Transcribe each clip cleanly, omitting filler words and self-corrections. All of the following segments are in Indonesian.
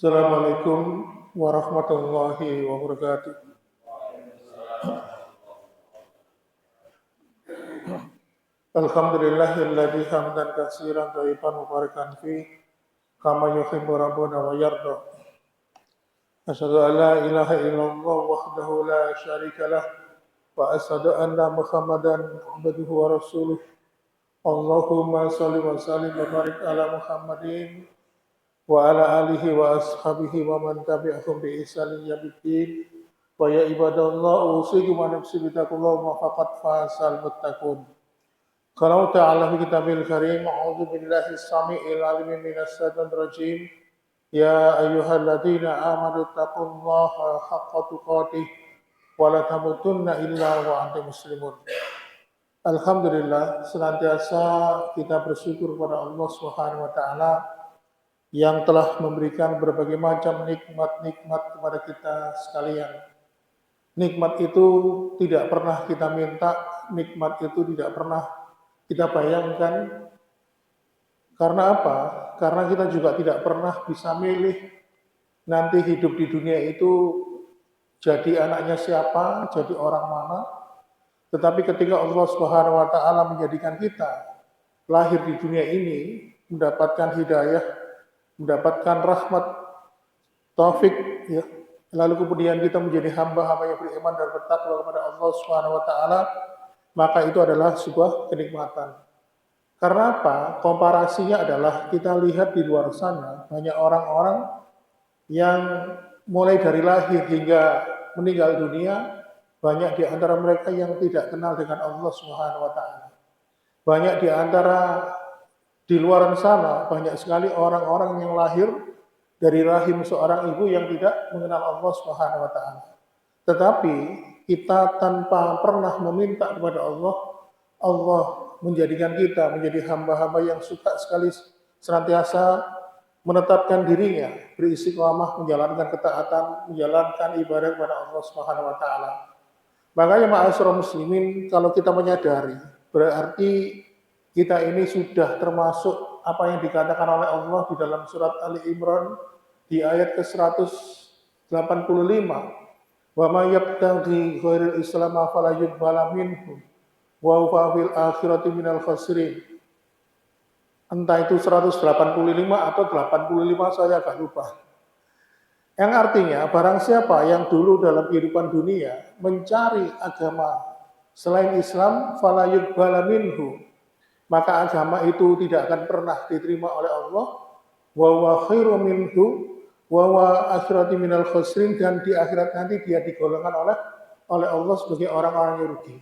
Assalamualaikum warahmatullahi wabarakatuh. Alhamdulillahilladzi hamdan katsiran thayyiban mubarakan fi kama yuhibbu rabbuna wa yarda. Asyhadu an la ilaha illallah wahdahu la syarika lah wa asyhadu anna Muhammadan abduhu wa rasuluh. Allahumma shalli wa sallim wa barik ala Muhammadin wa ala alihi wa ashabihi wa man tabi'ahum bi ihsanin ila yaumil wa ya ibadallah usikum wa nafsi bittaqullah wa faqad fasal muttaqun. Qala ta'ala fi kitabil karim a'udzu billahi as-sami'il 'alim minas syaitonir rajim ya ayyuhalladzina amanu taqullaha haqqa tuqatih wa la tamutunna illa wa antum muslimun. Alhamdulillah, senantiasa kita bersyukur kepada Allah Subhanahu wa taala yang telah memberikan berbagai macam nikmat-nikmat kepada kita sekalian. Nikmat itu tidak pernah kita minta, nikmat itu tidak pernah kita bayangkan. Karena apa? Karena kita juga tidak pernah bisa milih nanti hidup di dunia itu jadi anaknya siapa, jadi orang mana. Tetapi ketika Allah Subhanahu wa taala menjadikan kita lahir di dunia ini, mendapatkan hidayah, mendapatkan rahmat, taufik, ya. Lalu kemudian kita menjadi hamba-hamba yang beriman dan bertakwa kepada Allah Subhanahu wa taala, maka itu adalah sebuah kenikmatan. Karena apa? Komparasinya adalah kita lihat di luar sana banyak orang-orang yang mulai dari lahir hingga meninggal dunia, banyak di antara mereka yang tidak kenal dengan Allah Subhanahu wa taala. Banyak di antara di luar sana banyak sekali orang-orang yang lahir dari rahim seorang ibu yang tidak mengenal Allah Subhanahu wa taala. Tetapi kita tanpa pernah meminta kepada Allah, Allah menjadikan kita menjadi hamba-hamba yang suka sekali senantiasa menetapkan dirinya, beristiqamah, menjalankan ketaatan, menjalankan ibadah kepada Allah Subhanahu wa taala. Makanya ma'asyiral muslimin, kalau kita menyadari, berarti kita ini sudah termasuk apa yang dikatakan oleh Allah di dalam surat Ali Imran di ayat ke-185. Wa may yabtaghi ghairil islam fala yuqbala minhu wa huwa fil akhirati minal khasirin. Entah itu 185 atau 85, saya agak lupa. Yang artinya barang siapa yang dulu dalam kehidupan dunia mencari agama selain Islam fala yuqbala minhu, maka agama itu tidak akan pernah diterima oleh Allah. Wa huwa khairu minhu wa huwa akhirati minal khasirin, dan di akhirat nanti dia digolongkan oleh Allah sebagai orang-orang yang rugi.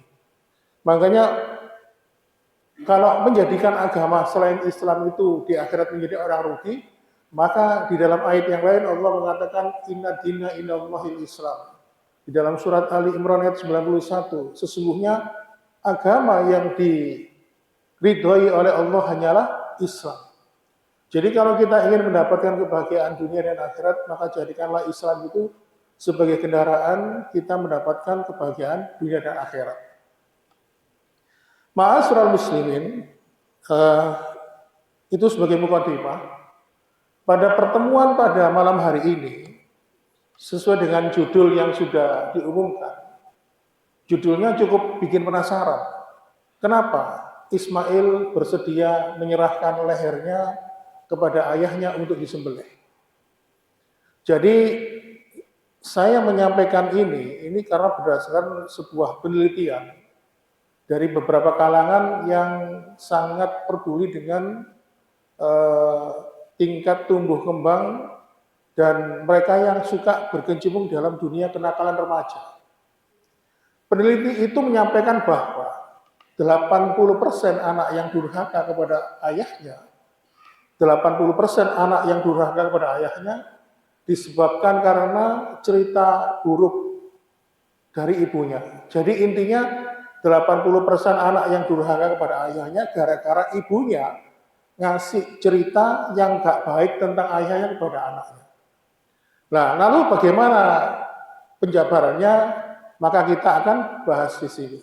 Makanya kalau menjadikan agama selain Islam itu di akhirat menjadi orang rugi, maka di dalam ayat yang lain Allah mengatakan inna dina indallahil Islam. Di dalam surat Ali Imran ayat 91, sesungguhnya agama yang diridhoi oleh Allah hanyalah Islam. Jadi kalau kita ingin mendapatkan kebahagiaan dunia dan akhirat, maka jadikanlah Islam itu sebagai kendaraan kita mendapatkan kebahagiaan dunia dan akhirat. Ma'asyiral muslimin, itu sebagai mukadimah. Pada pertemuan pada malam hari ini, sesuai dengan judul yang sudah diumumkan, judulnya cukup bikin penasaran. Kenapa Ismail bersedia menyerahkan lehernya kepada ayahnya untuk disembelih? Jadi saya menyampaikan ini karena berdasarkan sebuah penelitian dari beberapa kalangan yang sangat peduli dengan tingkat tumbuh kembang dan mereka yang suka berkecimpung dalam dunia kenakalan remaja. Peneliti itu menyampaikan bahwa 80% anak yang durhaka kepada ayahnya, 80% anak yang durhaka kepada ayahnya disebabkan karena cerita buruk dari ibunya. Jadi intinya 80% anak yang durhaka kepada ayahnya gara-gara ibunya ngasih cerita yang gak baik tentang ayahnya kepada anaknya. Nah, lalu bagaimana penjabarannya? Maka kita akan bahas di sini.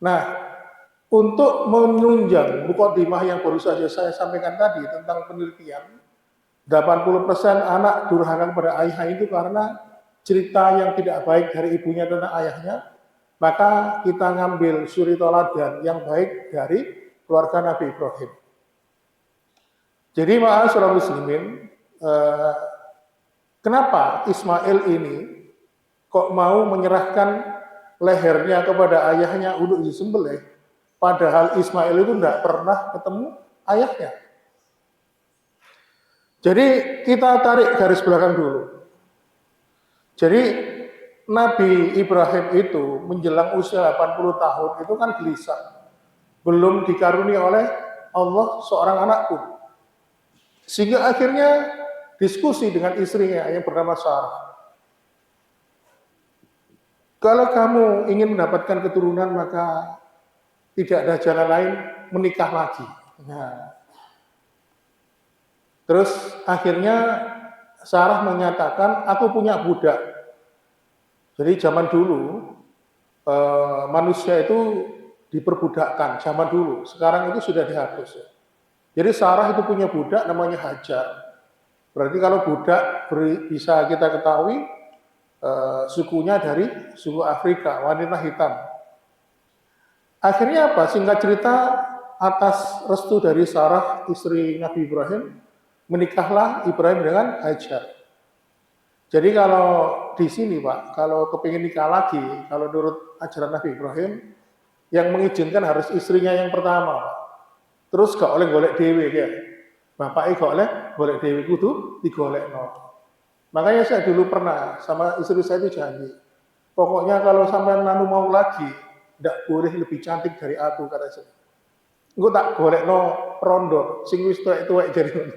Nah, untuk menunjang mukadimah yang baru saja saya sampaikan tadi tentang penelitian, 80% anak durhaka kepada ayah itu karena cerita yang tidak baik dari ibunya tentang ayahnya, maka kita ngambil suri toladan yang baik dari keluarga Nabi Ibrahim. Jadi ma'asyiral muslimin, kenapa Ismail ini kok mau menyerahkan lehernya kepada ayahnya untuk disembelih, padahal Ismail itu tidak pernah ketemu ayahnya. Jadi kita tarik garis belakang dulu. Jadi Nabi Ibrahim itu menjelang usia 80 tahun itu kan gelisah. Belum dikaruniai oleh Allah seorang anak pun. Sehingga akhirnya diskusi dengan istrinya yang bernama Sarah. Kalau kamu ingin mendapatkan keturunan maka tidak ada jalan lain menikah lagi. Nah, terus akhirnya Sarah menyatakan, aku punya budak. Jadi zaman dulu manusia itu diperbudakkan, zaman dulu. Sekarang itu sudah dihapus. Jadi Sarah itu punya budak namanya Hajar. Berarti kalau budak bisa kita ketahui sukunya dari suku Afrika, wanita hitam. Akhirnya apa? Singkat cerita, atas restu dari Sarah, istri Nabi Ibrahim, menikahlah Ibrahim dengan Hajar. Jadi kalau di sini Pak, kalau kepingin nikah lagi, kalau menurut ajaran Nabi Ibrahim, yang mengizinkan harus istrinya yang pertama Pak. Terus gak oleh golek dewe ya. Bapaknya gak oleh golek dewe kudu digolek no. Makanya saya dulu pernah sama istri saya itu janji, pokoknya kalau sampai nanu mau lagi, tidak boleh lebih cantik dari aku, kata saya. Gue tak golek no rondo, sing wis tuwek jadi.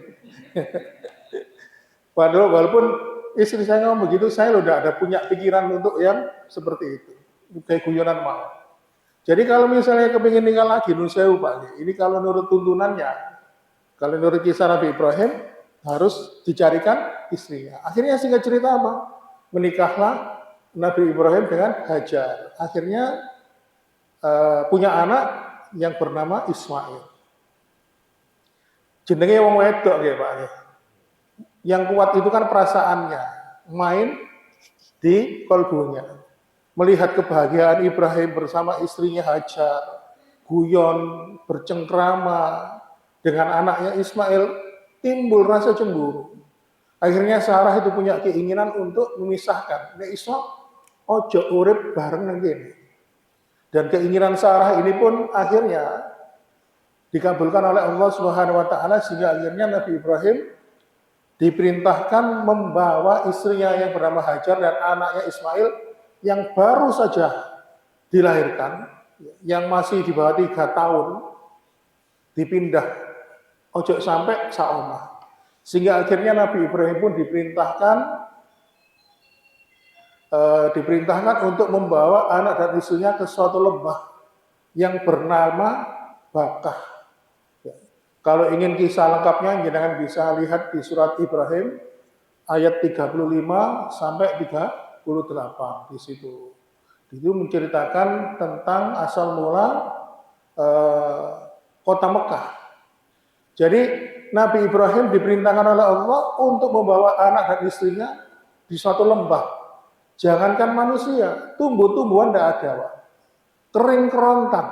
Padahal walaupun istri saya ngomong begitu, saya udah ada punya pikiran untuk yang seperti itu, kayak guyonan mau. Jadi kalau misalnya kepingin nikah lagi, nun sewu Pak, ini kalau menurut tuntunannya, kalau menurut kisah Nabi Ibrahim, harus dicarikan istrinya. Akhirnya singkat cerita apa? Menikahlah Nabi Ibrahim dengan Hajar. Akhirnya punya anak yang bernama Ismail. Jenenge wong wedok ya Pak. Yang kuat itu kan perasaannya, main di kolbunya. Melihat kebahagiaan Ibrahim bersama istrinya Hajar, guyon, bercengkrama dengan anaknya Ismail, timbul rasa cemburu. Akhirnya Sarah itu punya keinginan untuk memisahkan. Nek iso ojo urip bareng nang kene. Dan keinginan Sarah ini pun akhirnya dikabulkan oleh Allah Subhanahu wa taala sehingga akhirnya Nabi Ibrahim diperintahkan membawa istrinya yang bernama Hajar dan anaknya Ismail yang baru saja dilahirkan, yang masih di bawah 3 tahun, dipindah ojo sampai saomah. Sehingga akhirnya Nabi Ibrahim pun diperintahkan untuk membawa anak dan istrinya ke suatu lembah yang bernama Bakah. Ya. Kalau ingin kisah lengkapnya, jangan bisa lihat di surat Ibrahim ayat 35 sampai 38 di situ. Itu menceritakan tentang asal mula kota Mekah. Jadi Nabi Ibrahim diperintahkan oleh Allah untuk membawa anak dan istrinya di suatu lembah. Jangankan manusia, tumbuh-tumbuhan tidak ada, Pak. Kering kerontang.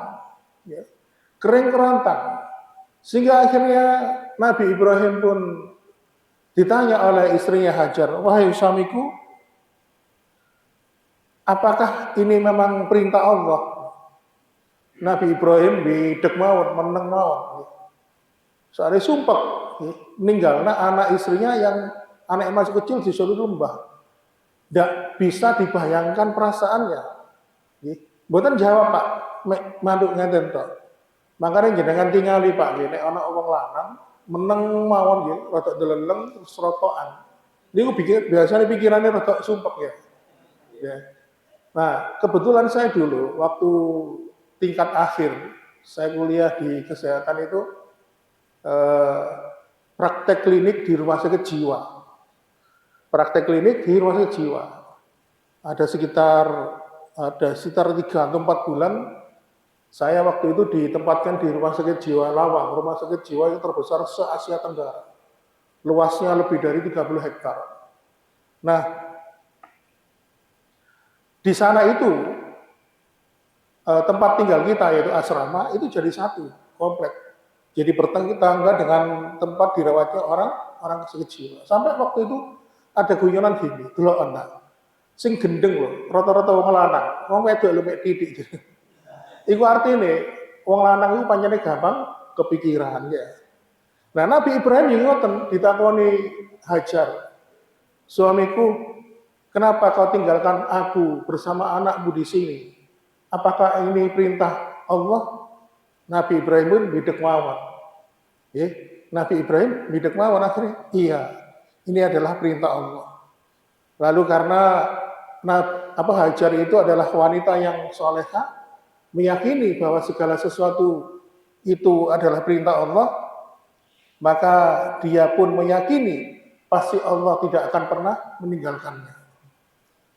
Ya. Kering kerontang. Sehingga akhirnya Nabi Ibrahim pun ditanya oleh istrinya Hajar, wahai suamiku, apakah ini memang perintah Allah? Nabi Ibrahim bidek mawon, meneng mawon. Soalnya sumpah, meninggalnya anak istrinya yang anak masih kecil di suatu lembah. Tidak bisa dibayangkan perasaannya. Mboten jawab Pak, manduk ngeten tok. Makanya jenengan tingali Pak, nek ana wong lanang meneng mawon nggih, rada deleleng terus rotokan. Niku biasanya pikirannya rada sumpek ya. Ya. Nah, kebetulan saya dulu waktu tingkat akhir saya kuliah di kesehatan itu praktek klinik di rumah sakit jiwa. Praktek klinik di rumah sakit jiwa. Ada sekitar 3 atau 4 bulan saya waktu itu ditempatkan di rumah sakit jiwa Lawang, rumah sakit jiwa yang terbesar se-Asia Tenggara. luasnya lebih dari 30 hektar. Nah, di sana itu tempat tinggal kita yaitu asrama itu jadi satu komplek. Jadi bertangga dengan tempat dirawatnya orang kecil. Sampai waktu itu ada guyonan gini, delok anak. Sing gendeng loh, rata-rata wong lanang, wong wedok lho mek titik. Iku artine wong lanang iku pancene gampang kepikiran ya. Nah, Nabi Ibrahim yang ngoten ditakoni Hajar, suamiku, kenapa kau tinggalkan aku bersama anakmu di sini? Apakah ini perintah Allah? Nabi Ibrahim pun bidek mawon. Ya, Nabi Ibrahim bidek mawon akhirnya. Iya, ini adalah perintah Allah. Lalu karena Hajar itu adalah wanita yang soleha, meyakini bahwa segala sesuatu itu adalah perintah Allah, maka dia pun meyakini pasti Allah tidak akan pernah meninggalkannya.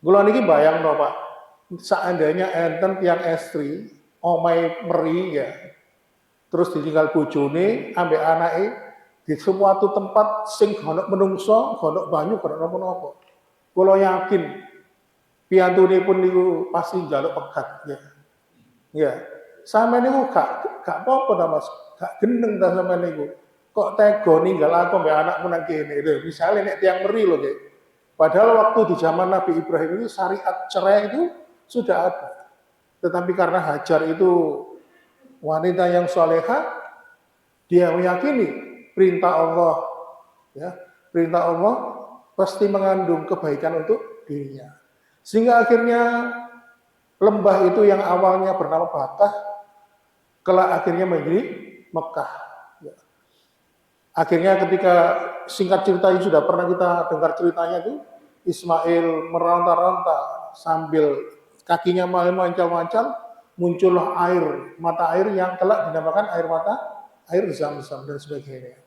Kula niki bayang no Pak, seandainya enten tiang estri, omai meri ya, terus ditinggal bojone ambek anake di suatu tempat sing gonok menungso, gonok banyu, gonok napa-napa. Kula yakin piyantune pun niku pasti njaluk pegat ya. Ya. Sampe niku gak apa-apa ta Mas, gak gendeng ta sampean niku. Kok tega ninggal aku ambek anakku nang kene lho. Misale nek tiang meri lho nggih. Padahal waktu di zaman Nabi Ibrahim itu syariat cerai itu sudah ada. Tetapi karena Hajar itu wanita yang soleha, dia meyakini perintah Allah, ya, perintah Allah pasti mengandung kebaikan untuk dirinya. Sehingga akhirnya lembah itu yang awalnya bernama Batah, kelak akhirnya menjadi Mekah. Ya. Akhirnya ketika singkat cerita ini sudah pernah kita dengar ceritanya itu, Ismail meronta-ronta sambil kakinya mancal-mancal, muncullah mata air yang kelak dinamakan air Zam-Zam dan sebagainya.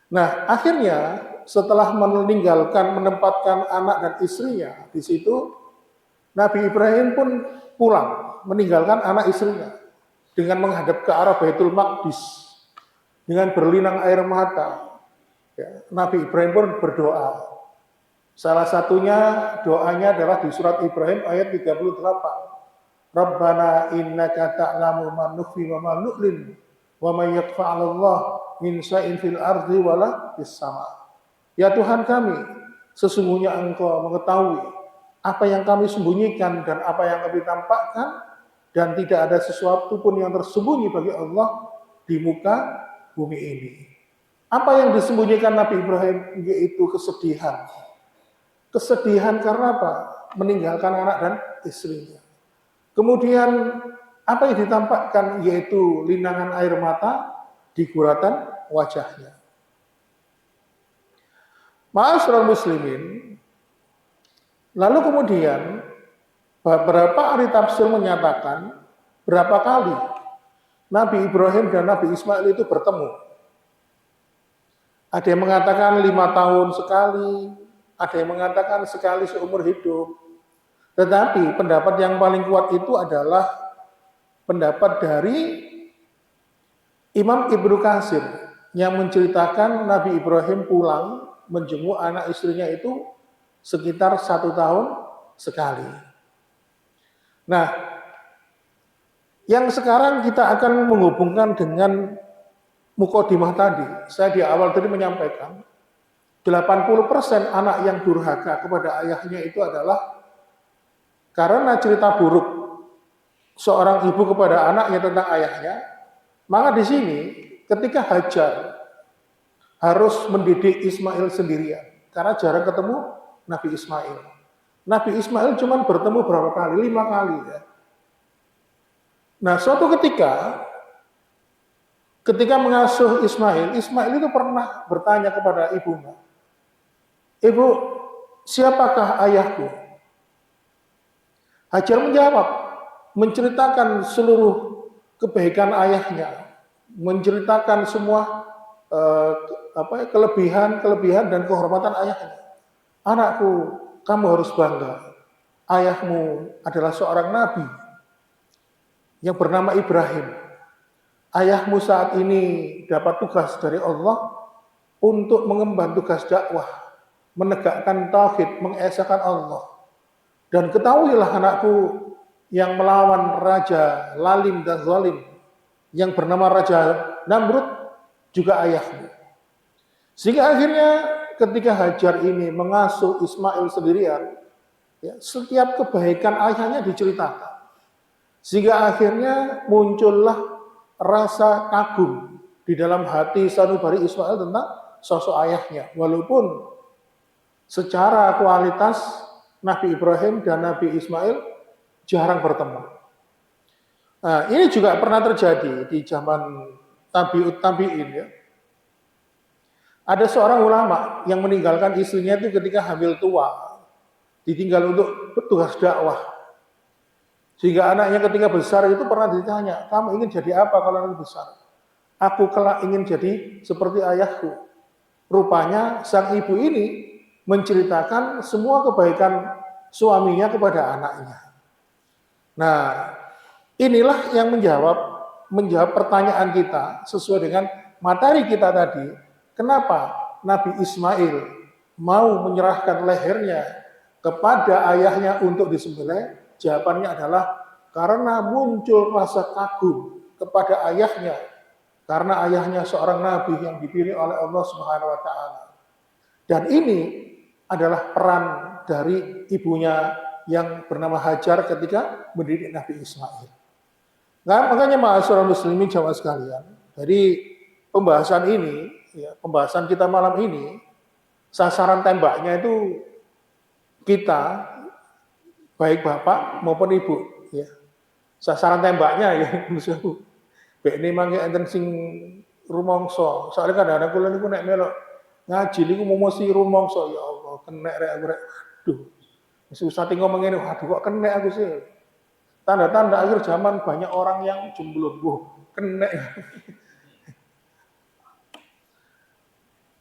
Nah, akhirnya setelah menempatkan anak dan istrinya di situ, Nabi Ibrahim pun pulang meninggalkan anak istrinya dengan menghadap ke arah Baitul Maqdis dengan berlinang air mata. Ya, Nabi Ibrahim pun berdoa. Salah satunya doanya adalah di surat Ibrahim ayat 38. Rabbana innaka ta'lamu ma nukhfi wa ma nu'lin wa may yakfa'alallah min syai'in fil ardi wala fis sama. Ya Tuhan kami, sesungguhnya Engkau mengetahui apa yang kami sembunyikan dan apa yang kami tampakkan, dan tidak ada sesuatu pun yang tersembunyi bagi Allah di muka bumi ini. Apa yang disembunyikan Nabi Ibrahim yaitu kesedihan. Kesedihan karena apa? Meninggalkan anak dan istrinya. Kemudian apa yang ditampakkan yaitu linangan air mata di guratan wajahnya. Ma'asyiral muslimin, lalu kemudian beberapa ahli tafsir menyatakan berapa kali Nabi Ibrahim dan Nabi Ismail itu bertemu. Ada yang mengatakan 5 tahun sekali, ada yang mengatakan sekali seumur hidup. Tetapi pendapat yang paling kuat itu adalah pendapat dari Imam Ibnu Katsir yang menceritakan Nabi Ibrahim pulang menjenguk anak istrinya itu sekitar 1 tahun sekali. Nah, yang sekarang kita akan menghubungkan dengan mukadimah tadi. Saya di awal tadi menyampaikan 80% anak yang durhaka kepada ayahnya itu adalah karena cerita buruk seorang ibu kepada anaknya tentang ayahnya. Maka di sini ketika Hajar harus mendidik Ismail sendirian karena jarang ketemu Nabi Ismail. Nabi Ismail cuma bertemu berapa kali? 5 kali ya. Nah, suatu ketika mengasuh Ismail itu pernah bertanya kepada ibunya, "Ibu, siapakah ayahku?" Hajar menjawab, menceritakan seluruh kebaikan ayahnya, menceritakan semua kelebihan dan kehormatan ayahnya. "Anakku, kamu harus bangga. Ayahmu adalah seorang nabi yang bernama Ibrahim. Ayahmu saat ini dapat tugas dari Allah untuk mengemban tugas dakwah, menegakkan tauhid, mengesahkan Allah. Dan ketahuilah anakku yang melawan Raja Lalim dan Zalim yang bernama Raja Namrud juga ayahmu. Sehingga akhirnya ketika Hajar ini mengasuh Ismail sendirian, ya, setiap kebaikan ayahnya diceritakan. Sehingga akhirnya muncullah rasa kagum di dalam hati sanubari Ismail tentang sosok ayahnya. Walaupun secara kualitas Nabi Ibrahim dan Nabi Ismail jarang bertemu. Nah, ini juga pernah terjadi di zaman tabi'ut tabi'in ya. Ada seorang ulama yang meninggalkan istrinya itu ketika hamil tua, ditinggal untuk tugas dakwah. Sehingga anaknya ketika besar itu pernah ditanya, kamu ingin jadi apa kalau nanti besar? Aku kelak ingin jadi seperti ayahku. Rupanya sang ibu ini menceritakan semua kebaikan suaminya kepada anaknya. Nah, inilah yang menjawab pertanyaan kita sesuai dengan materi kita tadi. Kenapa Nabi Ismail mau menyerahkan lehernya kepada ayahnya untuk disembelih? Jawabannya adalah karena muncul rasa kagum kepada ayahnya, karena ayahnya seorang nabi yang dipilih oleh Allah Subhanahu wa taala. Dan ini adalah peran dari ibunya yang bernama Hajar ketika mendidik Nabi Ismail. Nah, makanya ma'asyiral muslimin jamaah sekalian, dari pembahasan ini, ya, pembahasan kita malam ini, sasaran tembaknya itu kita, baik bapak maupun ibu, ya. Sasaran tembaknya ya, musuhku. Ini mangke enten sing rumangsa. Soalnya kadang-kadang kula niku nek melok ngaji niku momosi rumangsa, ya Allah, kenek rek aku rek. Aduh. Susah ngomong ngene, aduh kok kenek aku sih. Tanda-tanda akhir zaman banyak orang yang jomblo. Kenek.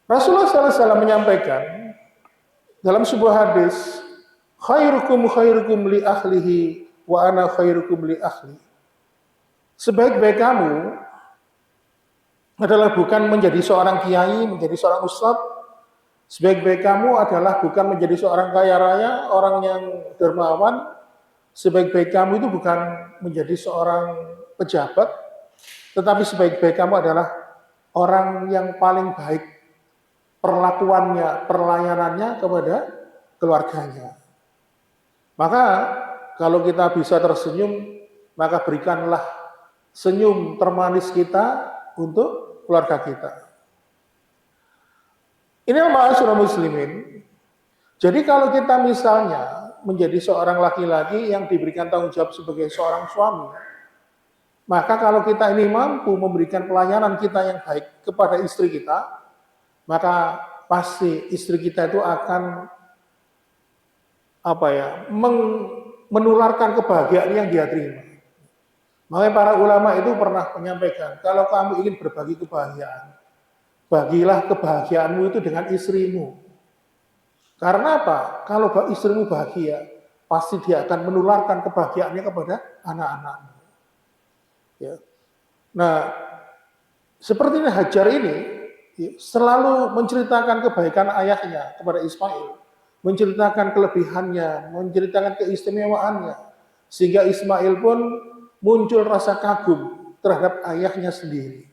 Rasulullah SAW menyampaikan dalam sebuah hadis, khairukum khairukum li ahlihi wa ana khairukum li ahli. Sebaik-baik kamu adalah bukan menjadi seorang kiai, menjadi seorang ustadz. Sebaik-baik kamu adalah bukan menjadi seorang kaya raya, orang yang dermawan. Sebaik-baik kamu itu bukan menjadi seorang pejabat, tetapi sebaik-baik kamu adalah orang yang paling baik perlakuannya, pelayanannya kepada keluarganya. Maka kalau kita bisa tersenyum, maka berikanlah senyum termanis kita untuk keluarga kita. Ini ma'asyiral muslimin. Jadi kalau kita misalnya menjadi seorang laki-laki yang diberikan tanggung jawab sebagai seorang suami, maka kalau kita ini mampu memberikan pelayanan kita yang baik kepada istri kita, maka pasti istri kita itu akan menularkan kebahagiaan yang dia terima. Makanya para ulama itu pernah menyampaikan, kalau kamu ingin berbagi kebahagiaan, bagilah kebahagiaanmu itu dengan istrimu. Karena apa? Kalau istrimu bahagia, pasti dia akan menularkan kebahagiaannya kepada anak-anakmu. Ya. Nah, seperti ini Hajar ini selalu menceritakan kebaikan ayahnya kepada Ismail, menceritakan kelebihannya, menceritakan keistimewaannya, sehingga Ismail pun muncul rasa kagum terhadap ayahnya sendiri.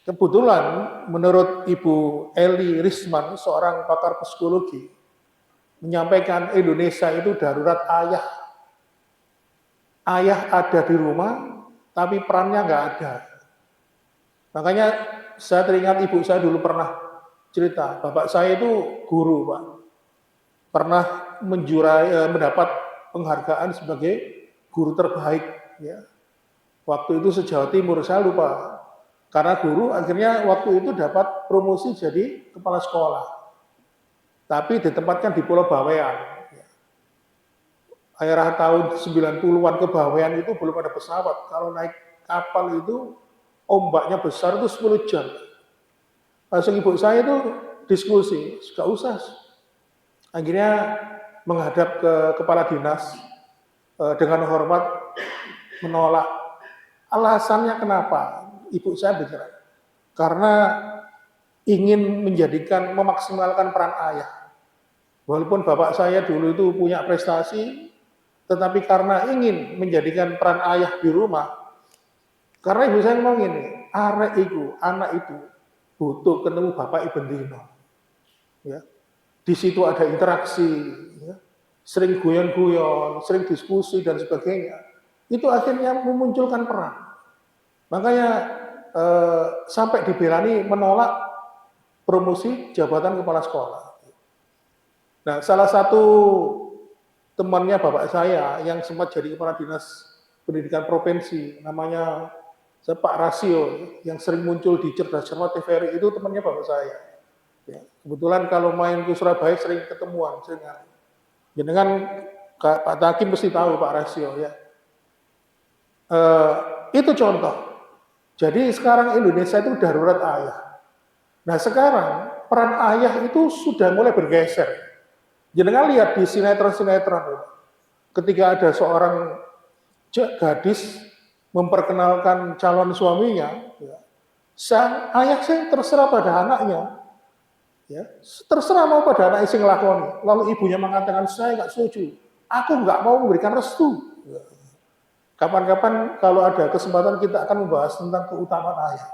Kebetulan menurut Ibu Eli Risman, seorang pakar psikologi, menyampaikan Indonesia itu darurat ayah. Ayah ada di rumah, tapi perannya nggak ada. Makanya saya teringat ibu saya dulu pernah cerita, bapak saya itu guru, Pak. Pernah mendapat penghargaan sebagai guru terbaik. Ya. Waktu itu se-Jawa Timur, saya lupa. Karena guru akhirnya waktu itu dapat promosi jadi kepala sekolah. Tapi ditempatkan di Pulau Bawean. Akhirnya tahun 90-an ke Bawean itu belum ada pesawat. Kalau naik kapal itu ombaknya besar itu 10 jam. Langsung ibu saya itu diskusi, gak usah. Akhirnya menghadap ke kepala dinas dengan hormat menolak. Alasannya kenapa? Ibu saya bicara, karena ingin memaksimalkan peran ayah. Walaupun bapak saya dulu itu punya prestasi, tetapi karena ingin menjadikan peran ayah di rumah, karena ibu saya ngomong ini, anak itu butuh ketemu bapak ibu dino. Ya. Di situ ada interaksi, ya. Sering guyon-guyon, sering diskusi dan sebagainya. Itu akhirnya memunculkan peran. Makanya sampai dibelani menolak promosi jabatan kepala sekolah. Nah, salah satu temannya bapak saya yang sempat jadi kepala dinas pendidikan provinsi, namanya Pak Rasio, yang sering muncul di Cerdas Cermat TVRI, itu temannya bapak saya. Ya, kebetulan kalau main ke Surabaya sering ketemuan, dengan Pak Takim mesti tahu Pak Rasio ya. Itu contoh. Jadi sekarang Indonesia itu darurat ayah. Nah sekarang peran ayah itu sudah mulai bergeser. Jangan lihat di sinetron-sinetron, ketika ada seorang gadis memperkenalkan calon suaminya, ya, sang ayah sih terserah pada anaknya, ya, terserah mau pada anak sing nglakoni. Lalu ibunya mengatakan saya nggak setuju, aku nggak mau memberikan restu. Kapan-kapan kalau ada kesempatan kita akan membahas tentang keutamaan ayah.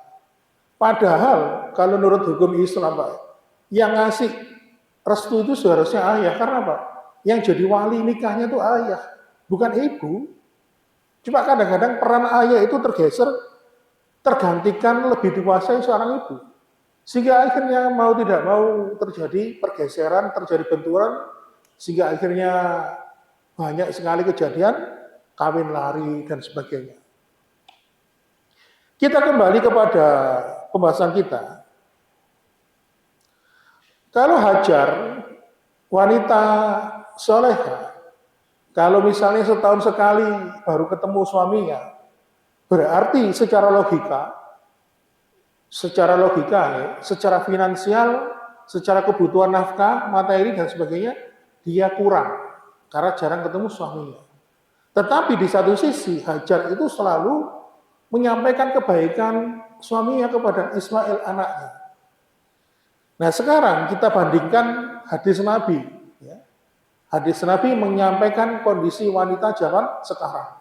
Padahal kalau menurut hukum Islam, Pak, yang ngasih restu itu seharusnya ayah. Karena apa? Yang jadi wali nikahnya itu ayah, bukan ibu. Cuma kadang-kadang peran ayah itu tergeser, tergantikan lebih dikuasai seorang ibu. Sehingga akhirnya mau tidak mau terjadi pergeseran, terjadi benturan, sehingga akhirnya banyak sekali kejadian kawin lari dan sebagainya. Kita kembali kepada pembahasan kita. Kalau Hajar, wanita soleha, kalau misalnya setahun sekali baru ketemu suaminya, berarti secara logika ya, secara finansial, secara kebutuhan nafkah, materi dan sebagainya, dia kurang karena jarang ketemu suaminya. Tetapi di satu sisi Hajar itu selalu menyampaikan kebaikan suaminya kepada Ismail anaknya. Nah sekarang kita bandingkan hadis Nabi. Ya. Hadis Nabi menyampaikan kondisi wanita zaman sekarang.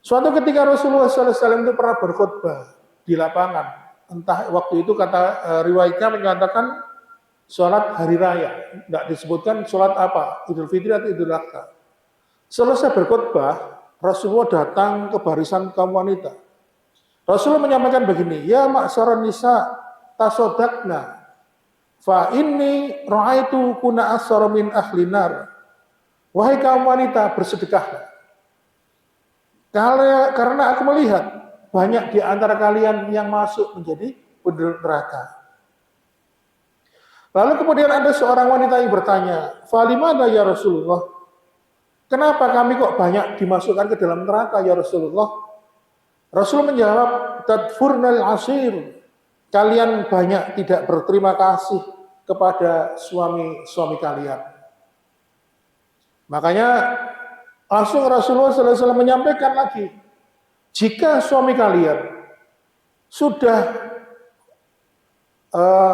Suatu ketika Rasulullah SAW itu pernah berkhutbah di lapangan. Entah waktu itu kata riwayatnya menyatakan sholat hari raya. Tidak disebutkan sholat apa, Idul Fitri atau Idul Adha. Selesai berkhutbah, Rasulullah datang ke barisan kaum wanita. Rasulullah menyampaikan begini, ya ma'syaran nisa tasodakna, fa inni ra'aitu kuna asyara min ahli nar. Wahai kaum wanita, bersedekahlah. Karena aku melihat banyak di antara kalian yang masuk menjadi penduduk neraka. Lalu kemudian ada seorang wanita yang bertanya, falimada ya Rasulullah? Kenapa kami kok banyak dimasukkan ke dalam neraka ya Rasulullah? Rasul menjawab, tadfurnal asir. Kalian banyak tidak berterima kasih kepada suami-suami kalian. Makanya langsung Rasulullah SAW menyampaikan lagi, jika suami kalian sudah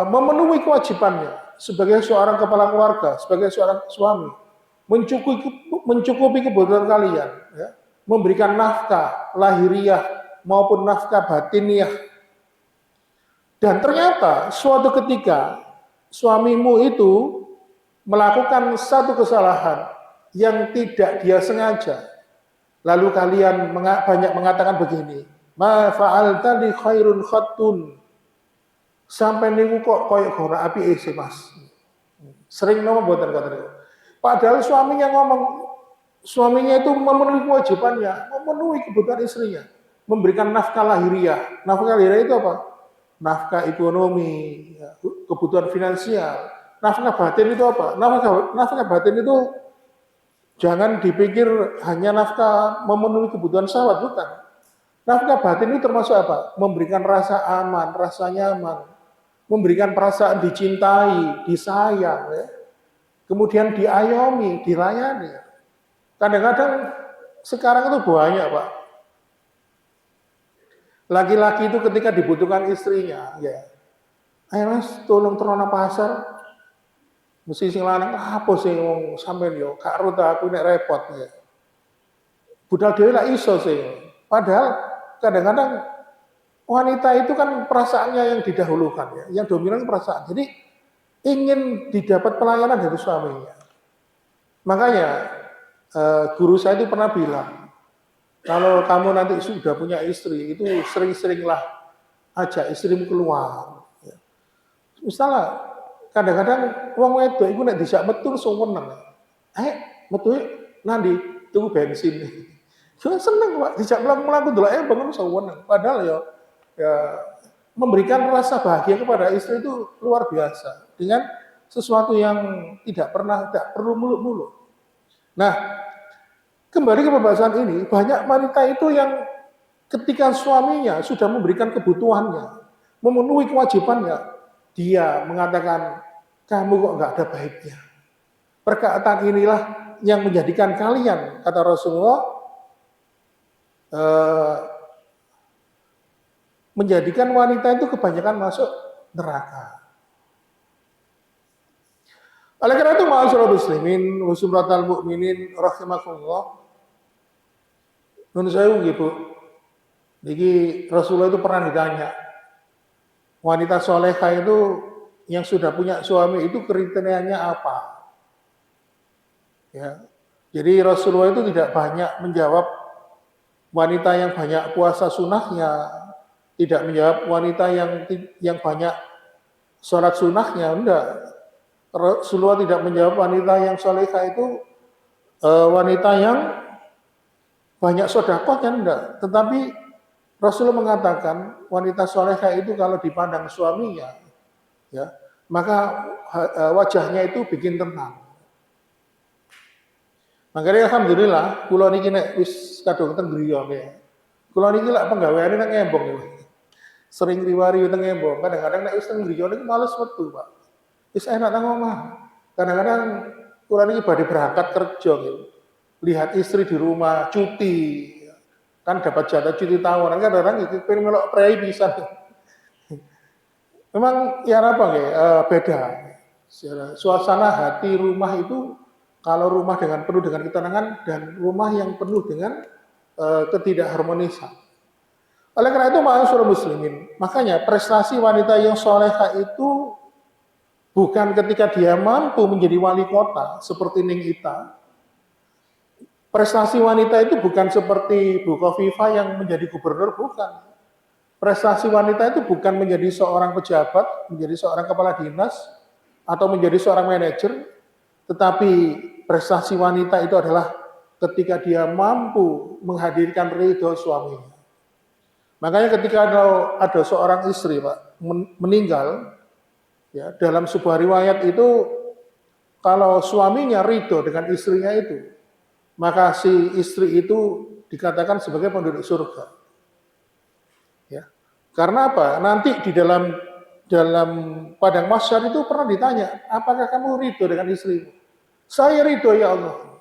memenuhi kewajibannya sebagai seorang kepala keluarga, sebagai seorang suami, mencukupi kebutuhan kalian, ya, memberikan nafkah lahiriah maupun nafkah batiniah, dan ternyata suatu ketika suamimu itu melakukan satu kesalahan yang tidak dia sengaja, lalu kalian banyak mengatakan begini, ma fa'alta li khairun khattun, sampai niku kok koyok gora api sih mas, sering ngomong buatan kata itu. Padahal suaminya itu memenuhi kewajibannya, memenuhi kebutuhan istrinya, memberikan nafkah lahiriah. Nafkah lahiriah itu apa? Nafkah ekonomi, kebutuhan finansial. Nafkah batin itu apa? Nafkah batin itu jangan dipikir hanya nafkah memenuhi kebutuhan syahwat, bukan. Nafkah batin itu termasuk apa? Memberikan rasa aman, rasa nyaman, memberikan perasaan dicintai, disayang, ya. Kemudian diayomi, dilayani. Kadang-kadang sekarang itu banyak, Pak. Laki-laki itu ketika dibutuhkan istrinya, ya, Ayo Mas, tolong terona pasar. Mesti sing lanang apa sih wong sampean yo gak ro aku nek repot ya. Budal dhewe lah iso sih. Padahal kadang-kadang wanita itu kan perasaannya yang didahulukan ya, yang dominan perasaan. Jadi ingin didapat pelayanan dari suaminya. Makanya guru saya itu pernah bilang, kalau kamu nanti sudah punya istri, itu sering-seringlah ajak istrimu keluar. Ya. Misalnya, kadang-kadang wong wedok iku nek dijak metu seneng. Metu nanti tunggu bensin. Cuma seneng Pak, dijak mlaku-mlaku delok bangun seneng. Padahal ya memberikan rasa bahagia kepada istri itu luar biasa dengan sesuatu yang tidak perlu muluk-muluk. Nah, kembali ke pembahasan ini, banyak wanita itu yang ketika suaminya sudah memberikan kebutuhannya, memenuhi kewajibannya, dia mengatakan, kamu kok nggak ada baiknya. Perkataan inilah yang menjadikan kalian, kata Rasulullah, menjadikan wanita itu kebanyakan masuk neraka. Oleh karena itu, ma'asyiral muslimin, wasumratal mu'minin, rahimakumullah. Menurut saya gitu, jadi Rasulullah itu pernah ditanya, wanita solehah itu yang sudah punya suami itu kriterianya apa? Ya, jadi Rasulullah itu tidak banyak menjawab wanita yang banyak puasa sunnahnya, tidak menjawab wanita yang banyak sholat sunnahnya, enggak. Rasulullah tidak menjawab wanita yang solehah itu wanita yang banyak sedekahnya, enggak. Tetapi Rasulullah mengatakan wanita solehah itu kalau dipandang suaminya, ya, maka wajahnya itu bikin tenang. Makanya alhamdulillah, kula niki nek wis kadung teng griya ya. Kula niki lak penggaweane nang Embong ya. Sering riwari teng Embong. Kadang-kadang nek wis teng griya niku males metu, Pak. Wis enak nang omah. Kadang-kadang kula niki badhe berangkat kerja gitu. Lihat istri di rumah cuti. Kan dapat jatah cuti tahunan, kadang-kadang iki pengen melok prei pisan. Memang ya apa nggih, beda. Suasana hati rumah itu, kalau rumah penuh dengan ketenangan dan rumah yang penuh dengan ketidakharmonisan. Oleh karena itu, ma'asyiral muslimin, makanya prestasi wanita yang solehah itu bukan ketika dia mampu menjadi wali kota seperti Ning Ita. Prestasi wanita itu bukan seperti Bu Khofifah yang menjadi gubernur, bukan. Prestasi wanita itu bukan menjadi seorang pejabat, menjadi seorang kepala dinas, atau menjadi seorang manajer, tetapi prestasi wanita itu adalah ketika dia mampu menghadirkan ridho suaminya. Makanya ketika ada seorang istri, Pak, meninggal, ya, dalam sebuah riwayat itu, kalau suaminya ridho dengan istrinya itu, maka si istri itu dikatakan sebagai penduduk surga. Ya. Karena apa? Nanti di dalam padang mahsyar itu pernah ditanya, apakah kamu ridho dengan istrimu? Saya ridho ya Allah.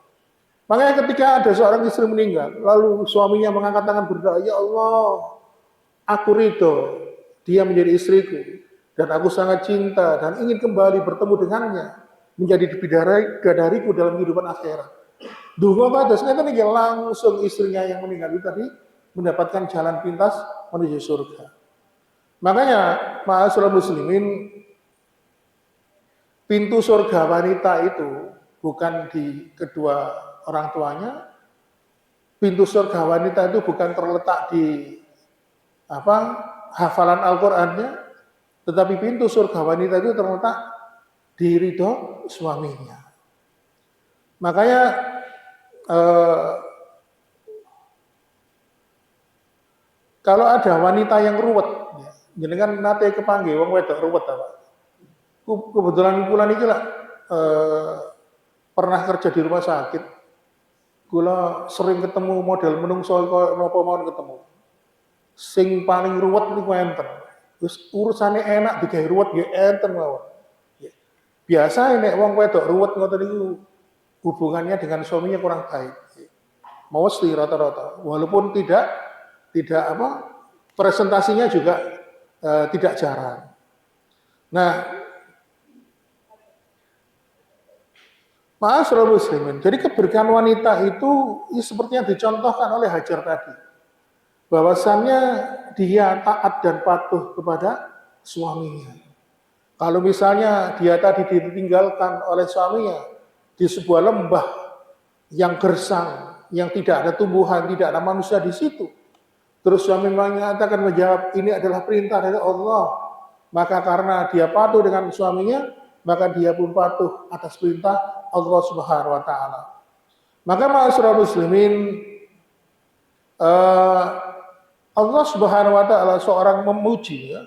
Makanya ketika ada seorang istri meninggal, lalu suaminya mengangkat tangan berdoa, ya Allah, aku ridho, dia menjadi istriku, dan aku sangat cinta dan ingin kembali bertemu dengannya, menjadi bidadariku dalam kehidupan akhirat. Dungo batasnya kan langsung istrinya yang meninggal itu tadi mendapatkan jalan pintas menuju surga. Makanya, ma'asyiral muslimin, pintu surga wanita itu bukan di kedua orang tuanya. Pintu surga wanita itu bukan terletak di hafalan Al-Qur'annya, tetapi pintu surga wanita itu terletak di ridho suaminya. Makanya kalau ada wanita yang ruwet, jenengan nate kepanggih wong wedok ruwet apa? Kebetulan kula niki lah pernah kerja di rumah sakit. Kula sering ketemu model menungso kaya napa mawon ketemu. Sing paling ruwet niku enten. Wis urusane enak digawe ruwet nggih enten mawon. Biasa nek wong wedok ruwet ngoten niku hubungannya dengan suaminya kurang baik. Mesti rata-rata. Walaupun tidak presentasinya juga tidak jarang. Nah, ma'asyiral muslimin, jadi keberkahan wanita itu seperti yang dicontohkan oleh Hajar tadi. Bahwasannya dia taat dan patuh kepada suaminya. Kalau misalnya dia tadi ditinggalkan oleh suaminya di sebuah lembah yang gersang, yang tidak ada tumbuhan, tidak ada manusia di situ. Terus suami mengatakan menjawab, ini adalah perintah dari Allah. Maka karena dia patuh dengan suaminya, maka dia pun patuh atas perintah Allah Subhanahu wa taala. Maka ma'asyiral muslimin, Allah Subhanahu wa taala seorang memuji ya,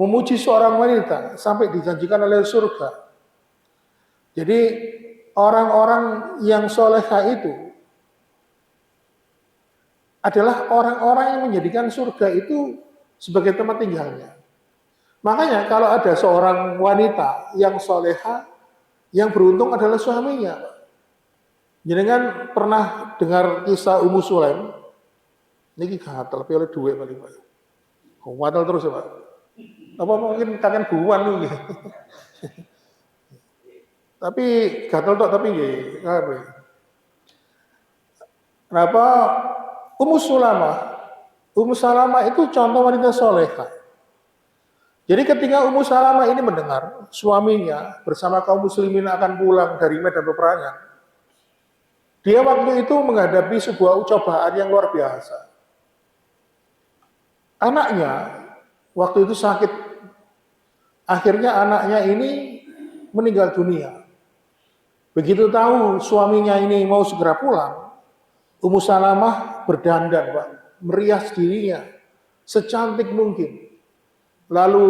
memuji seorang wanita sampai dijanjikan oleh surga. Jadi orang-orang yang soleha itu adalah orang-orang yang menjadikan surga itu sebagai tempat tinggalnya. Makanya kalau ada seorang wanita yang soleha, yang beruntung adalah suaminya. Jadi kan pernah dengar kisah Ummu Sulaim? Ini gatel, tapi oleh duit paling banyak. Gatel terus ya Pak. Apa mungkin kangen buan lu gitu. Tapi gatel tok tapi nggih. Kenapa Ummu Salamah itu contoh wanita soleha. Jadi ketika Ummu Salamah ini mendengar suaminya bersama kaum muslimin akan pulang dari medan peperangan, dia waktu itu menghadapi sebuah cobaan yang luar biasa. Anaknya waktu itu sakit. Akhirnya anaknya ini meninggal dunia. Begitu tahu suaminya ini mau segera pulang, Ummu Salamah berdandan, Pak, merias dirinya secantik mungkin. Lalu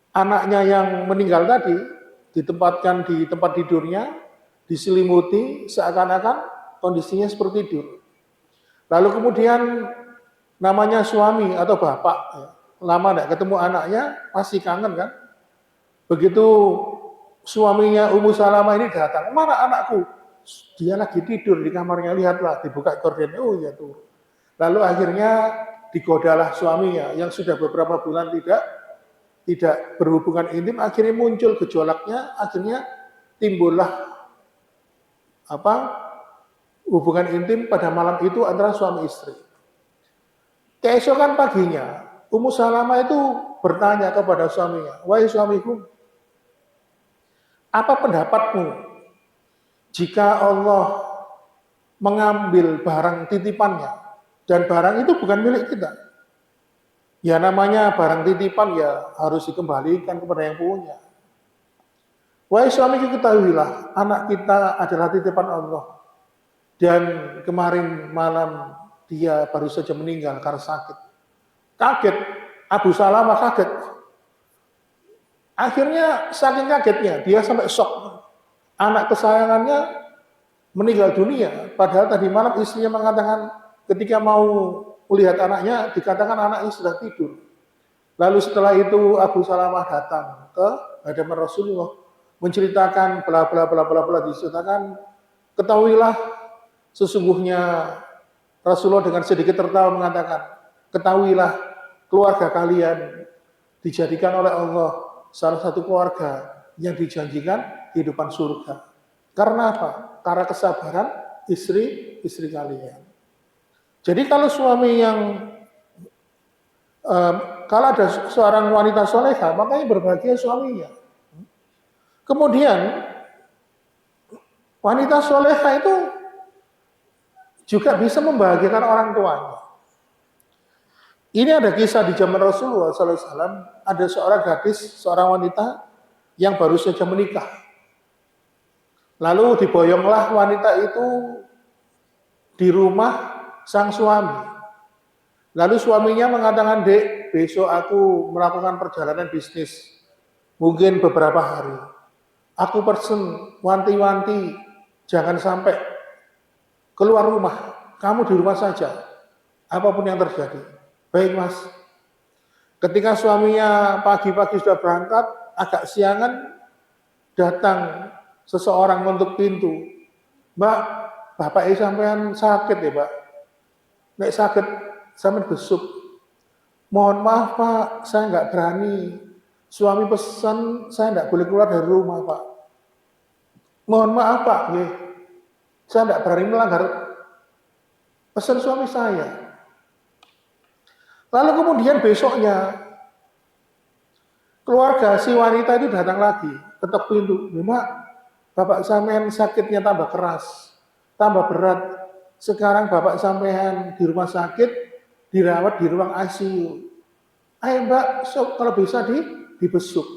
anaknya yang meninggal tadi ditempatkan di tempat tidurnya, diselimuti seakan-akan kondisinya seperti tidur. Lalu kemudian namanya suami atau bapak, lama tidak ketemu anaknya, pasti kangen kan? Begitu suaminya Ummu Salamah ini datang, mana anakku? Dia lagi tidur di kamarnya, lihatlah, dibuka gordennya, oh iya tuh. Lalu akhirnya digodalah suaminya yang sudah beberapa bulan tidak berhubungan intim, akhirnya muncul gejolaknya, akhirnya timbullah hubungan intim pada malam itu antara suami istri. Keesokan paginya, Ummu Salamah itu bertanya kepada suaminya, wahai suamiku, apa pendapatmu jika Allah mengambil barang titipannya dan barang itu bukan milik kita? Ya namanya barang titipan ya harus dikembalikan kepada yang punya. Wahai suamiku, ketahuilah anak kita adalah titipan Allah. Dan kemarin malam dia baru saja meninggal karena sakit. Kaget, Abu Salamah kaget. Akhirnya saking kagetnya, dia sampai shock. Anak kesayangannya meninggal dunia. Padahal tadi malam istrinya mengatakan ketika mau melihat anaknya, dikatakan anaknya sudah tidur. Lalu setelah itu Abu Salamah datang ke hadapan Rasulullah, menceritakan bla bla bla bla bla, diceritakan, ketahuilah sesungguhnya Rasulullah dengan sedikit tertawa mengatakan, ketahuilah keluarga kalian dijadikan oleh Allah salah satu keluarga yang dijanjikan kehidupan surga. Karena apa? Karena kesabaran istri kalian. Jadi kalau suami yang kalau ada seorang wanita soleha, makanya berbahagia suaminya. Kemudian wanita soleha itu juga bisa membahagiakan orang tuanya. Ini ada kisah di zaman Rasulullah SAW, ada seorang gadis, seorang wanita yang baru saja menikah. Lalu diboyonglah wanita itu di rumah sang suami. Lalu suaminya mengatakan, dek, besok aku melakukan perjalanan bisnis, mungkin beberapa hari. Aku pesen wanti-wanti, jangan sampai keluar rumah, kamu di rumah saja, apapun yang terjadi. Baik mas. Ketika suaminya pagi-pagi sudah berangkat, agak siangan, datang seseorang untuk pintu. Mbak, bapak sampean sakit ya Pak? Nek sakit, sampean besuk. Mohon maaf Pak, saya nggak berani. Suami pesan saya tidak boleh keluar dari rumah, Pak. Mohon maaf, Pak, ya. Saya tidak berani melanggar pesan suami saya. Lalu kemudian besoknya keluarga si wanita itu datang lagi, ketok pintu. Memang bapak sampean sakitnya tambah keras, tambah berat. Sekarang bapak sampean di rumah sakit, dirawat di ruang ICU. Ayo mbak, so, kalau bisa dibesuk.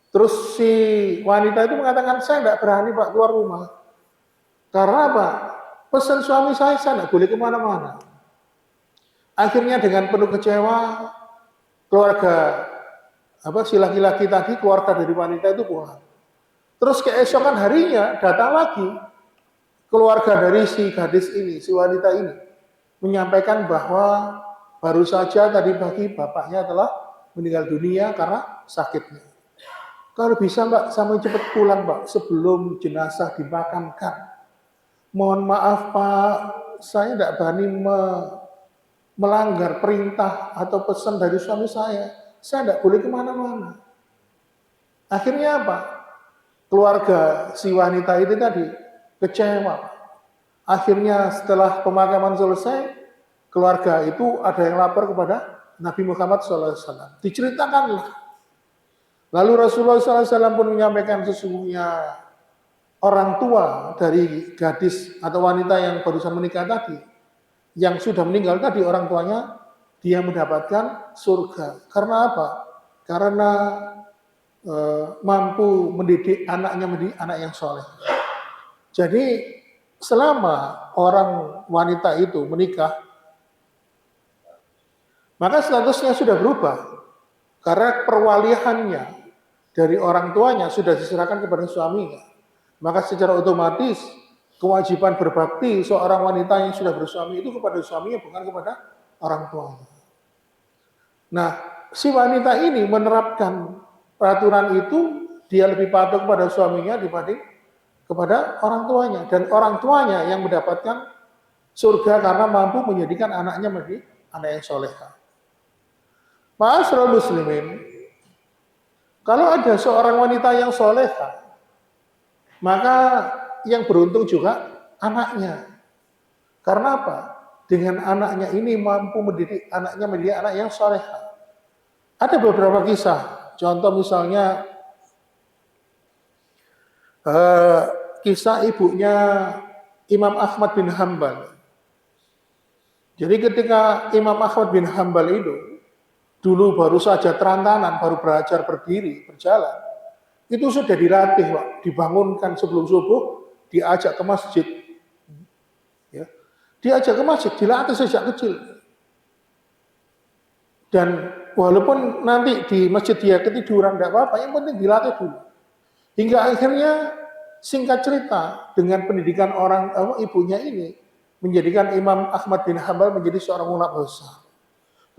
Terus si wanita itu mengatakan, saya tidak berani pak keluar rumah. Karena apa? Pesan suami saya tidak boleh kemana-mana. Akhirnya dengan penuh kecewa, keluarga si laki-laki tadi, keluarga dari wanita itu pulang. Terus keesokan harinya datang lagi keluarga dari si gadis ini, si wanita ini, menyampaikan bahwa baru saja tadi pagi bapaknya telah meninggal dunia karena sakitnya. Kalau bisa mbak, sampai cepat pulang mbak, sebelum jenazah dimakamkan. Mohon maaf pak, saya tidak berani melanggar perintah atau pesan dari suami saya tidak boleh kemana-mana. Akhirnya apa? Keluarga si wanita itu tadi kecewa. Akhirnya setelah pemakaman selesai, keluarga itu ada yang lapor kepada Nabi Muhammad SAW. Diceritakanlah. Lalu Rasulullah SAW pun menyampaikan sesungguhnya orang tua dari gadis atau wanita yang barusan menikah tadi, yang sudah meninggal tadi orang tuanya, dia mendapatkan surga. Karena apa? Karena mampu mendidik anaknya menjadi anak yang soleh. Jadi selama orang wanita itu menikah, maka statusnya sudah berubah. Karena perwaliannya dari orang tuanya sudah diserahkan kepada suaminya. Maka secara otomatis kewajiban berbakti seorang wanita yang sudah bersuami itu kepada suaminya, bukan kepada orang tuanya. Nah, si wanita ini menerapkan peraturan itu, dia lebih patuh kepada suaminya dibanding kepada orang tuanya. Dan orang tuanya yang mendapatkan surga karena mampu menjadikan anaknya menjadi anak yang soleha. Ma'asyiral muslimin, kalau ada seorang wanita yang soleha, maka yang beruntung juga anaknya. Karena apa? Dengan anaknya ini mampu mendidik anaknya menjadi anak yang soleha. Ada beberapa kisah. Contoh misalnya kisah ibunya Imam Ahmad bin Hambal. Jadi ketika Imam Ahmad bin Hambal itu dulu baru saja terantanan, baru belajar berdiri, berjalan, itu sudah dilatih, Pak. Dibangunkan sebelum subuh, diajak ke masjid. Ya. Diajak ke masjid, dilatih sejak kecil. Dan walaupun nanti di masjid dia ketiduran, tidak apa-apa, yang penting dilatih dulu. Hingga akhirnya singkat cerita, dengan pendidikan ibunya ini, menjadikan Imam Ahmad bin Hambal menjadi seorang ulama besar.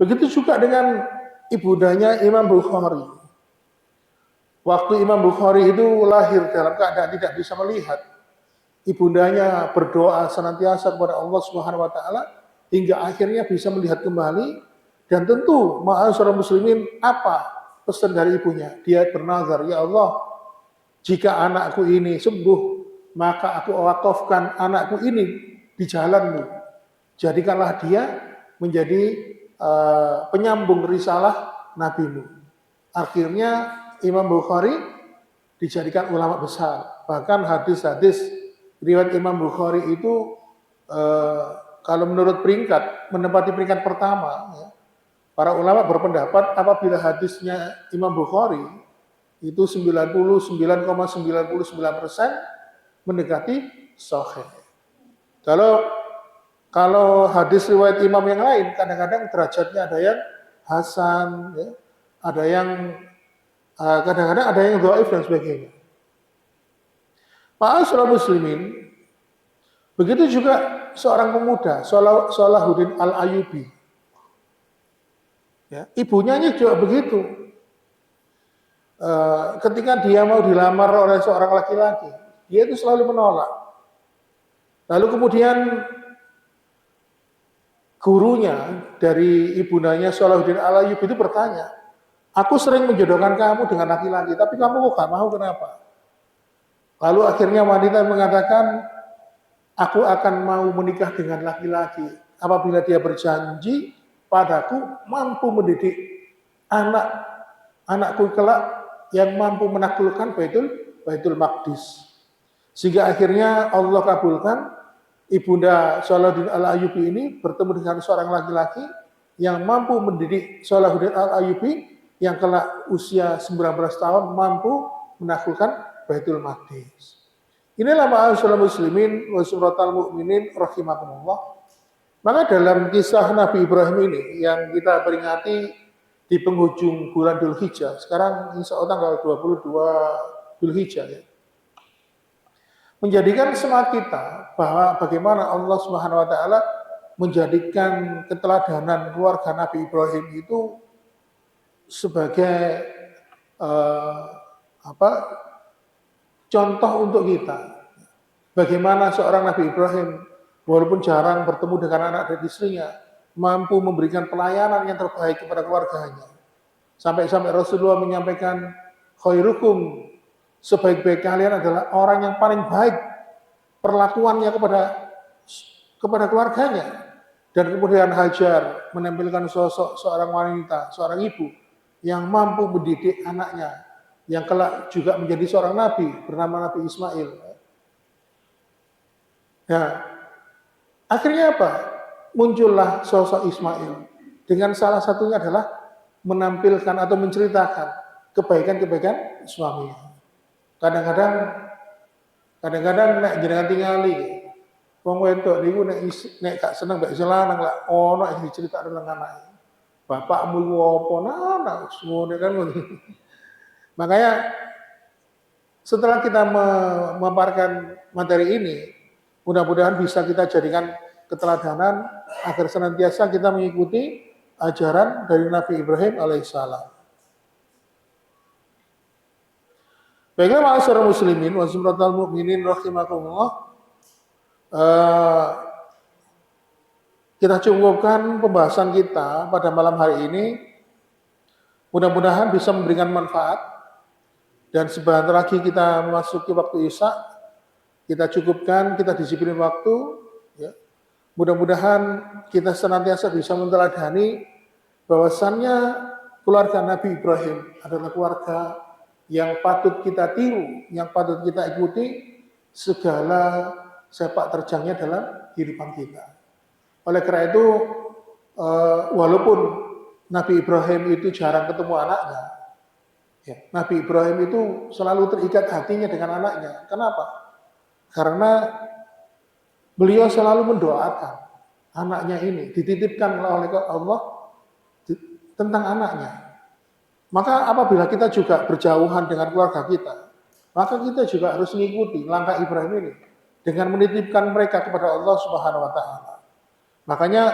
Begitu juga dengan ibundanya Imam Bukhari. Waktu Imam Bukhari itu lahir dalam keadaan tidak bisa melihat, ibundanya berdoa senantiasa kepada Allah Subhanahu wa taala hingga akhirnya bisa melihat kembali. Dan tentu ma'asyiral muslimin, apa pesan dari ibunya? Dia bernazar, ya Allah, jika anakku ini sembuh, maka aku wakafkan anakku ini di jalanmu. Jadikanlah dia menjadi penyambung risalah nabimu. Akhirnya Imam Bukhari dijadikan ulama besar. Bahkan hadis-hadis riwayat Imam Bukhari itu kalau menurut peringkat menempati peringkat pertama. Ya. Para ulama berpendapat apabila hadisnya Imam Bukhari itu 99,99% mendekati sahih. Kalau hadis riwayat imam yang lain, kadang-kadang derajatnya ada yang hasan, ya, ada yang kadang-kadang ada yang dhaif dan sebagainya. Ma'asyiral muslimin, begitu juga seorang pemuda, Salahuddin Al-Ayyubi. Ya, ibunya juga begitu. Ketika dia mau dilamar oleh seorang laki-laki, dia itu selalu menolak. Lalu kemudian gurunya dari ibundanya Salahuddin Al-Ayyubi itu bertanya, Aku sering menjodohkan kamu dengan laki-laki, tapi kamu kok gak mau, kenapa? Lalu akhirnya wanita mengatakan, aku akan mau menikah dengan laki-laki apabila dia berjanji padaku mampu mendidik anakku kelak yang mampu menaklukkan Baitul Maqdis. Sehingga akhirnya Allah kabulkan Ibunda Salahuddin Al-Ayyubi ini bertemu dengan seorang laki-laki yang mampu mendidik Salahuddin Al-Ayyubi yang kelak usia 19 tahun mampu menaklukkan Baitul Maqdis. Inilah ma'asyiral muslimin wa suratal mu'minin rahimakumullah. Maka dalam kisah Nabi Ibrahim ini yang kita peringati di penghujung bulan Dzulhijjah, sekarang insya Allah tanggal 22 Dzulhijjah ya, menjadikan semangat kita bahwa bagaimana Allah Subhanahu wa taala menjadikan keteladanan keluarga Nabi Ibrahim itu sebagai contoh untuk kita. Bagaimana seorang Nabi Ibrahim walaupun jarang bertemu dengan anak dan istrinya mampu memberikan pelayanan yang terbaik kepada keluarganya. Sampai-sampai Rasulullah menyampaikan khairukum, sebaik-baik kalian adalah orang yang paling baik perlakuannya kepada keluarganya. Dan kemudian Hajar menampilkan sosok seorang wanita, seorang ibu yang mampu mendidik anaknya, yang kelak juga menjadi seorang nabi bernama Nabi Ismail. Nah, akhirnya apa? Muncullah sosok Ismail. Dengan salah satunya adalah menampilkan atau menceritakan kebaikan-kebaikan suaminya. Kadang-kadang nek jenengan tingali wong wedok niku nek gak seneng mbek lanang lah ono sing diceritakno nang anake. Bapakmu iku apa nah ngono kan. Makanya setelah kita memaparkan materi ini, mudah-mudahan bisa kita jadikan keteladanan agar senantiasa kita mengikuti ajaran dari Nabi Ibrahim alaihissalam. Baiklah ma'asyiral muslimin wa suratal mu'minin rahimakumullah. Kita cukupkan pembahasan kita pada malam hari ini. Mudah-mudahan bisa memberikan manfaat. Dan sebentar lagi kita memasuki waktu Isya. Kita cukupkan, kita disiplin waktu. Ya. Mudah-mudahan kita senantiasa bisa menteladani bahwasannya keluarga Nabi Ibrahim adalah keluarga yang patut kita tiru, yang patut kita ikuti segala sepak terjangnya dalam kehidupan kita. Oleh karena itu, walaupun Nabi Ibrahim itu jarang ketemu anaknya, ya, Nabi Ibrahim itu selalu terikat hatinya dengan anaknya. Kenapa? Karena beliau selalu mendoakan anaknya ini, dititipkan oleh Allah tentang anaknya. Maka apabila kita juga berjauhan dengan keluarga kita, maka kita juga harus mengikuti langkah Ibrahim ini dengan menitipkan mereka kepada Allah Subhanahu wa taala. Makanya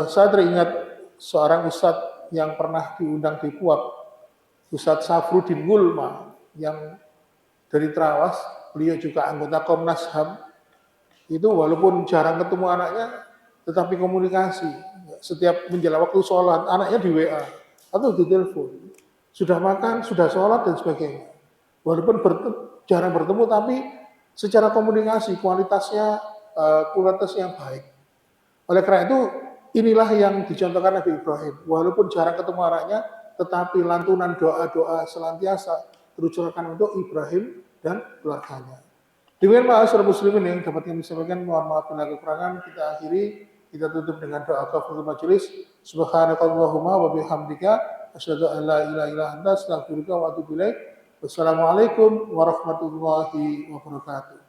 saya teringat seorang ustadz yang pernah diundang di Puak, Ustadz Safruddin Gulma yang dari Trawas, beliau juga anggota Komnas HAM. Itu walaupun jarang ketemu anaknya, tetapi komunikasi. Setiap menjelang waktu sholat, anaknya di WA atau di telepon. Sudah makan, sudah sholat, dan sebagainya. Walaupun jarang bertemu, tapi secara komunikasi, kualitasnya yang baik. Oleh karena itu, inilah yang dicontohkan Nabi Ibrahim. Walaupun jarang ketemu anaknya, tetapi lantunan doa-doa senantiasa terucapkan untuk Ibrahim dan keluarganya. Demikian ma'asyiral muslimin yang dapat kami sampaikan, mohon maaf bila kekurangan. Kita akhiri, kita tutup dengan doa kafaratul majelis. Subhanakallahumma wa bihamdika asyhadu an la ilaha illa anta astaghfiruka wa atubu ilaik. Wassalamualaikum warahmatullahi wabarakatuh.